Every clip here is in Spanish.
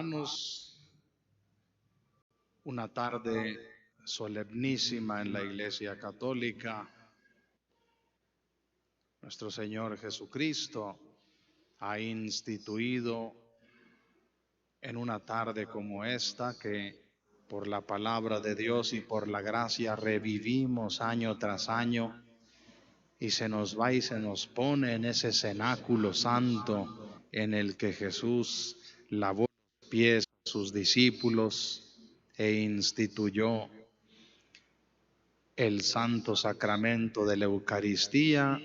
hermanos, una tarde solemnísima en la Iglesia Católica. Nuestro Señor Jesucristo ha instituido en una tarde como esta, que por la palabra de Dios y por la gracia revivimos año tras año, y se nos va y se nos pone en ese cenáculo santo en el que Jesús lavó los pies a sus discípulos e instituyó el santo sacramento de la Eucaristía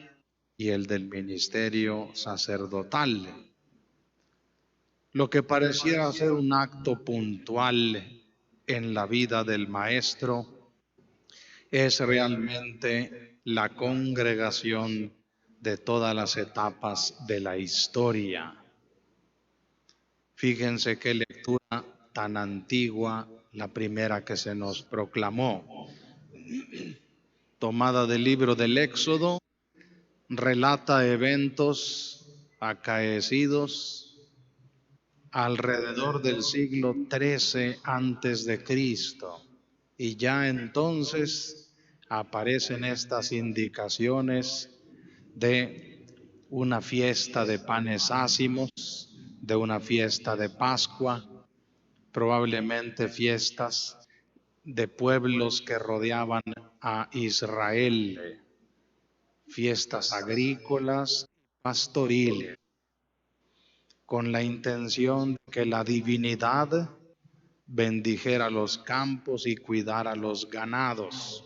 y el del ministerio sacerdotal. Lo que pareciera ser un acto puntual en la vida del Maestro es realmente la congregación de todas las etapas de la historia. Fíjense qué lectura tan antigua, la primera que se nos proclamó, tomada del libro del Éxodo, relata eventos acaecidos alrededor del siglo XIII antes de Cristo, y ya entonces aparecen estas indicaciones de una fiesta de panes ácimos, de una fiesta de Pascua, probablemente fiestas de pueblos que rodeaban a Israel, fiestas agrícolas, pastoriles, con la intención de que la divinidad bendijera los campos y cuidara los ganados.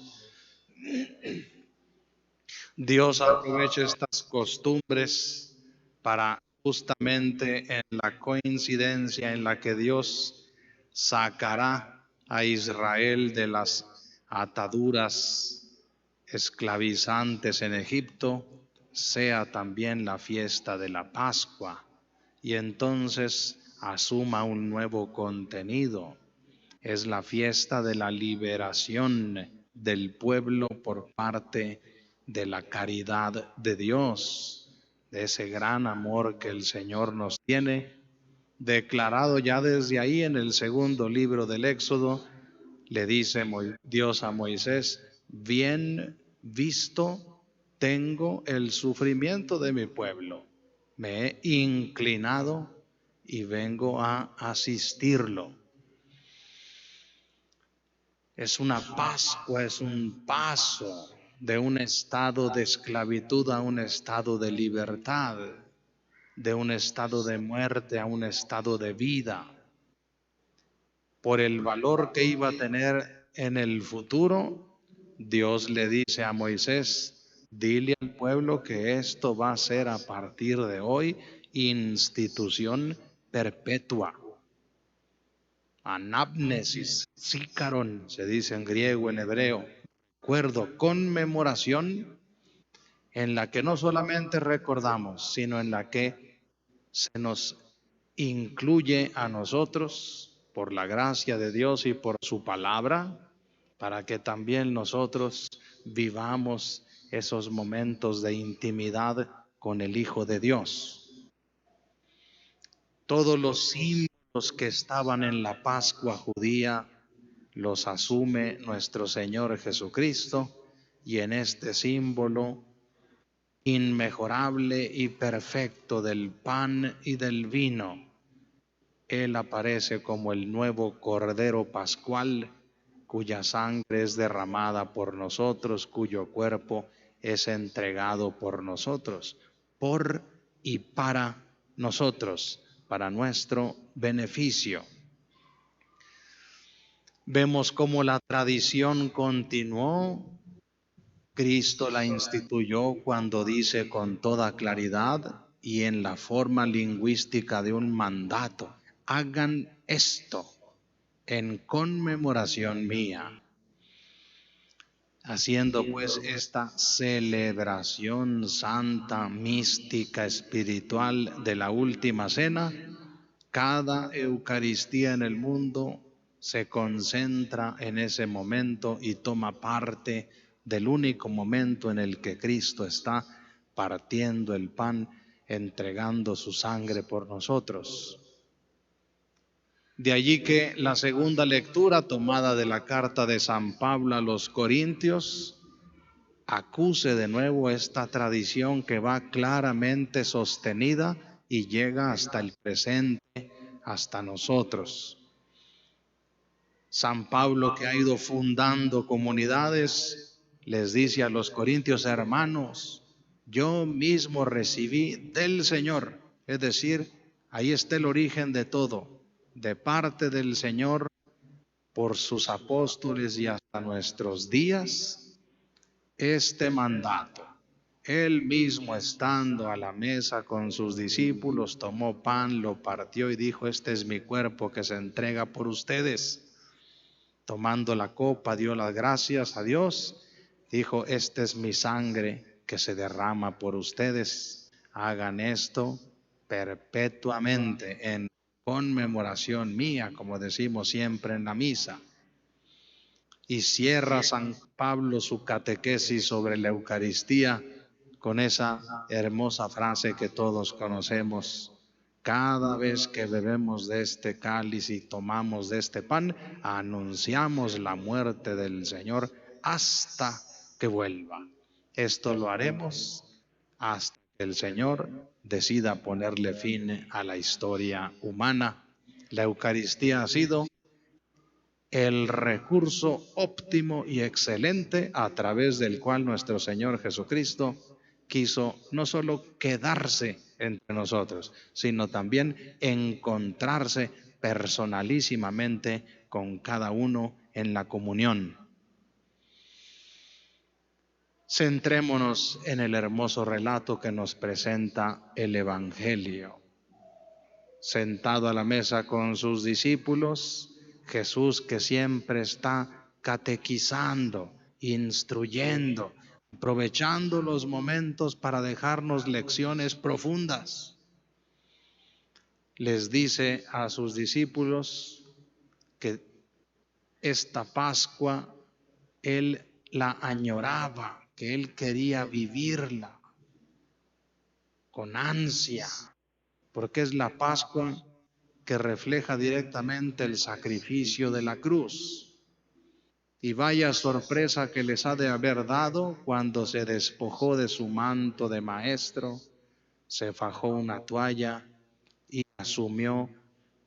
Dios aprovecha estas costumbres para justamente en la coincidencia en la que Dios sacará a Israel de las ataduras esclavizantes en Egipto, sea también la fiesta de la Pascua, y entonces asuma un nuevo contenido. Es la fiesta de la liberación del pueblo por parte de la caridad de Dios, de ese gran amor que el Señor nos tiene, declarado ya desde ahí en el segundo libro del Éxodo. Le dice Dios a Moisés: bien visto tengo el sufrimiento de mi pueblo, me he inclinado y vengo a asistirlo. Es una Pascua, es un paso de un estado de esclavitud a un estado de libertad, de un estado de muerte a un estado de vida. Por el valor que iba a tener en el futuro, Dios le dice a Moisés: dile al pueblo que esto va a ser a partir de hoy institución perpetua. Anamnesis, sícaron, se dice en griego, en hebreo, recuerdo, conmemoración, en la que no solamente recordamos, sino en la que se nos incluye a nosotros por la gracia de Dios y por su palabra, para que también nosotros vivamos esos momentos de intimidad con el Hijo de Dios. Todos los símbolos que estaban en la Pascua judía los asume nuestro Señor Jesucristo, y en este símbolo inmejorable y perfecto del pan y del vino, Él aparece como el nuevo Cordero Pascual, cuya sangre es derramada por nosotros, cuyo cuerpo es entregado por nosotros, por y para nosotros, para nuestro beneficio. Vemos cómo la tradición continuó. Cristo la instituyó cuando dice con toda claridad y en la forma lingüística de un mandato: hagan esto en conmemoración mía. Haciendo pues esta celebración santa, mística, espiritual de la última cena, cada Eucaristía en el mundo se concentra en ese momento y toma parte del único momento en el que Cristo está partiendo el pan, entregando su sangre por nosotros. De allí que la segunda lectura, tomada de la carta de San Pablo a los Corintios, acuse de nuevo esta tradición que va claramente sostenida y llega hasta el presente, hasta nosotros. San Pablo, que ha ido fundando comunidades, les dice a los corintios: hermanos, yo mismo recibí del Señor, es decir, ahí está el origen de todo, de parte del Señor, por sus apóstoles y hasta nuestros días, este mandato. Él mismo, estando a la mesa con sus discípulos, tomó pan, lo partió y dijo: este es mi cuerpo que se entrega por ustedes. Tomando la copa, dio las gracias a Dios, dijo: esta es mi sangre que se derrama por ustedes. Hagan esto perpetuamente en conmemoración mía, como decimos siempre en la misa. Y cierra San Pablo su catequesis sobre la Eucaristía con esa hermosa frase que todos conocemos: cada vez que bebemos de este cáliz y tomamos de este pan, anunciamos la muerte del Señor hasta que vuelva. Esto lo haremos hasta que el Señor decida ponerle fin a la historia humana. La Eucaristía ha sido el recurso óptimo y excelente a través del cual nuestro Señor Jesucristo quiso no solo quedarse entre nosotros, sino también encontrarse personalísimamente con cada uno en la comunión. Centrémonos en el hermoso relato que nos presenta el Evangelio. Sentado a la mesa con sus discípulos, Jesús, que siempre está catequizando, instruyendo, aprovechando los momentos para dejarnos lecciones profundas, les dice a sus discípulos que esta Pascua Él la añoraba, que Él quería vivirla con ansia, porque es la Pascua que refleja directamente el sacrificio de la cruz. Y vaya sorpresa que les ha de haber dado cuando se despojó de su manto de maestro, se fajó una toalla y asumió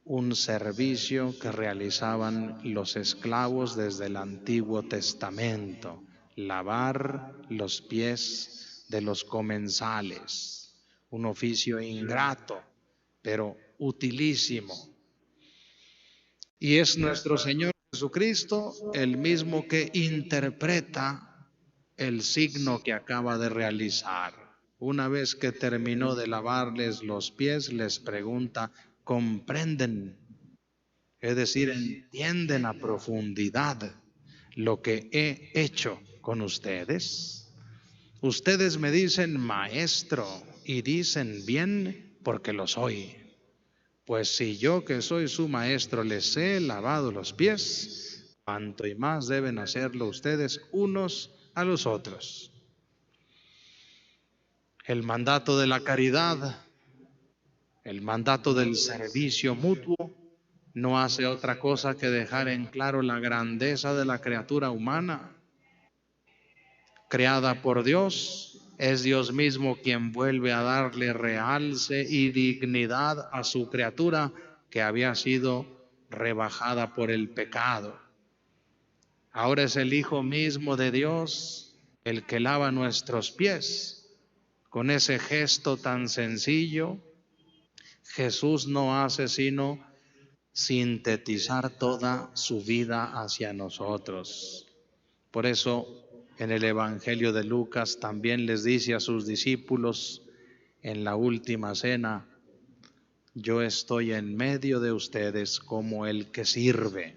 un servicio que realizaban los esclavos desde el Antiguo Testamento: lavar los pies de los comensales. Un oficio ingrato, pero utilísimo. Y es nuestro Señor Jesucristo el mismo que interpreta el signo que acaba de realizar. Una vez que terminó de lavarles los pies, les pregunta: ¿comprenden? Es decir, ¿entienden a profundidad lo que he hecho con ustedes? Ustedes me dicen maestro y dicen bien porque lo soy. Pues si yo, que soy su maestro, les he lavado los pies, cuanto y más deben hacerlo ustedes unos a los otros. El mandato de la caridad, el mandato del servicio mutuo, no hace otra cosa que dejar en claro la grandeza de la criatura humana. Creada por Dios, es Dios mismo quien vuelve a darle realce y dignidad a su criatura que había sido rebajada por el pecado. Ahora es el Hijo mismo de Dios el que lava nuestros pies. Con ese gesto tan sencillo, Jesús no hace sino sintetizar toda su vida hacia nosotros. Por eso, en el Evangelio de Lucas también les dice a sus discípulos en la última cena: yo estoy en medio de ustedes como el que sirve,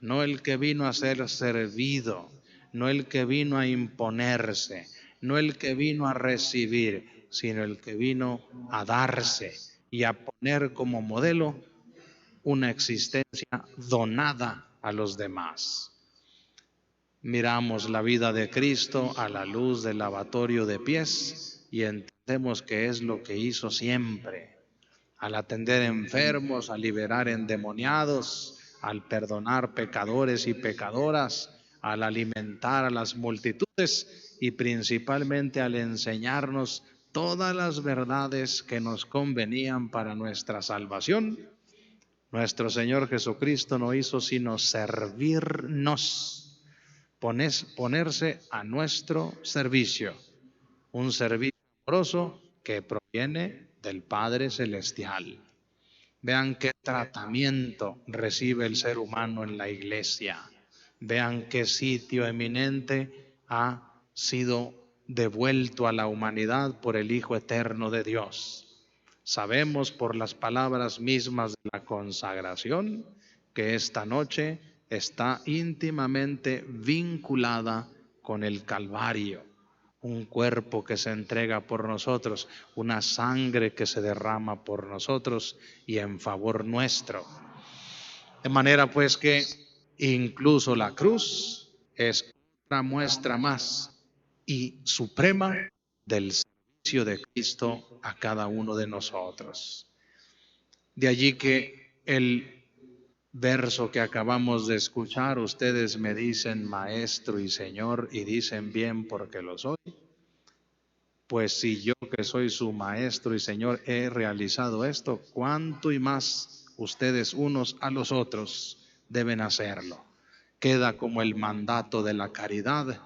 no el que vino a ser servido, no el que vino a imponerse, no el que vino a recibir, sino el que vino a darse y a poner como modelo una existencia donada a los demás. Miramos la vida de Cristo a la luz del lavatorio de pies y entendemos que es lo que hizo siempre. al atender enfermos, al liberar endemoniados, al perdonar pecadores y pecadoras, al alimentar a las multitudes y principalmente al enseñarnos todas las verdades que nos convenían para nuestra salvación. Nuestro Señor Jesucristo no hizo sino servirnos, ponerse a nuestro servicio, un servicio amoroso que proviene del Padre Celestial. Vean qué tratamiento recibe el ser humano en la iglesia. Vean qué sitio eminente ha sido devuelto a la humanidad por el Hijo Eterno de Dios. Sabemos por las palabras mismas de la consagración que esta noche está íntimamente vinculada con el Calvario. Un cuerpo que se entrega por nosotros, una sangre que se derrama por nosotros y en favor nuestro. De manera pues que incluso la cruz es otra muestra más y suprema del servicio de Cristo a cada uno de nosotros. De allí que el verso que acabamos de escuchar, ustedes me dicen Maestro y Señor, y dicen bien porque lo soy. Pues si yo que soy su Maestro y Señor he realizado esto, ¿cuánto y más ustedes unos a los otros deben hacerlo? Queda como el mandato de la caridad,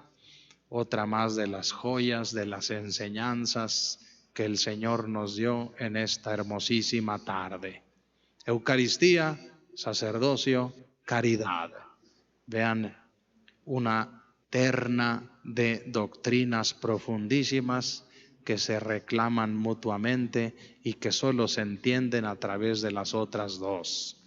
otra más de las joyas, de las enseñanzas que el Señor nos dio en esta hermosísima tarde. Eucaristía, sacerdocio, caridad. Vean una terna de doctrinas profundísimas que se reclaman mutuamente y que solo se entienden a través de las otras dos.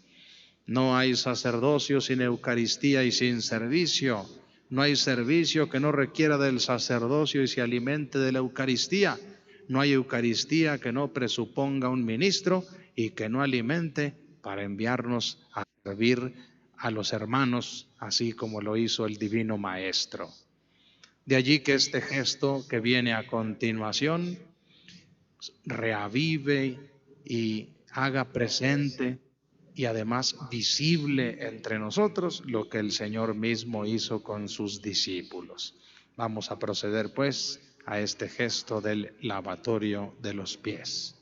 No hay sacerdocio sin Eucaristía y sin servicio. No hay servicio que no requiera del sacerdocio y se alimente de la Eucaristía. No hay Eucaristía que no presuponga un ministro y que no alimente para enviarnos a servir a los hermanos, así como lo hizo el Divino Maestro. De allí que este gesto que viene a continuación reavive y haga presente y además visible entre nosotros lo que el Señor mismo hizo con sus discípulos. Vamos a proceder pues a este gesto del lavatorio de los pies.